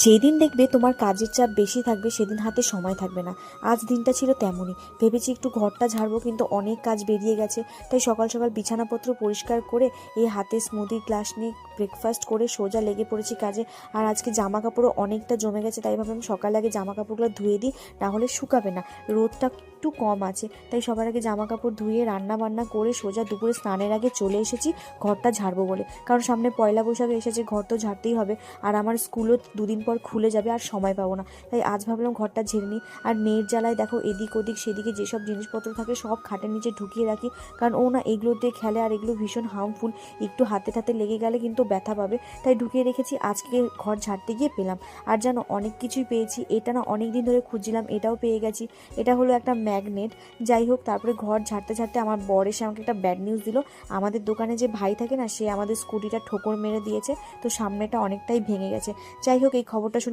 যেদিন দেখবে তোমার কাজের চাপ বেশি থাকবে সেদিন হাতে সময় থাকবে না। আজ দিনটা ছিল তেমনই। ভেবেছি একটু ঘরটা ঝাড়বো, কিন্তু অনেক কাজ বেরিয়ে গেছে। তাই সকাল সকাল বিছানাপত্র পরিষ্কার করে এই হাতে স্মুদি গ্লাস নিয়ে ব্রেকফাস্ট করে সোজা লেগে পড়েছি কাজে। আর আজকে জামা কাপড়ও অনেকটা জমে গেছে, তাই ভাবলাম সকালে আগে জামা কাপড়গুলো ধুয়ে দিই, না হলে শুকাবে না। রোদটা একটু কম আছে, তাই সবার আগে জামা কাপড় ধুয়ে রান্না বান্না করে সোজা দুপুরে স্নানের আগে চলে এসেছি ঘরটা ঝাড়বো বলে। কারণ সামনে পয়লা বৈশাখ এসেছে, ঘর তো ঝাড়তেই হবে। আর আমার স্কুলও দুদিন পর খুলে যাবে, আর সময় পাবো না। তাই আজ ভাবলাম ঘরটা ঝেড়ে নিই। আর মেয়ের জ্বালায় দেখো এদিক ওদিক সেদিকে যেসব জিনিসপত্র থাকে সব খাটের নিচে ঢুকিয়ে রাখি, কারণ ও না এগুলো দিয়ে খেলে, আর এগুলো ভীষণ হার্মফুল। একটু হাতে টাতে লেগে গেলে কিন্তু ব্যথা পাবে, তাই ঢুকিয়ে রেখেছি। আজকে ঘর ঝাড়তে গিয়ে পেলাম। আর জানো, অনেক কিছুই পেয়েছি। এটা না অনেক দিন ধরে খুঁজছিলাম, এটাও পেয়ে গেছি। এটা হলো একটা ম্যাগনেট। যাই হোক, তারপরে ঘর ঝাড়তে ঝাড়তে আমার বর এসে আমাকে একটা ব্যাড নিউজ দিল। আমাদের দোকানে যে ভাই থাকে না, সে আমাদের স্কুটিটা ঠোকর মেরে দিয়েছে, তো সামনেটা অনেকটাই ভেঙে গেছে। যাই হোক, এই খবরটা শুনে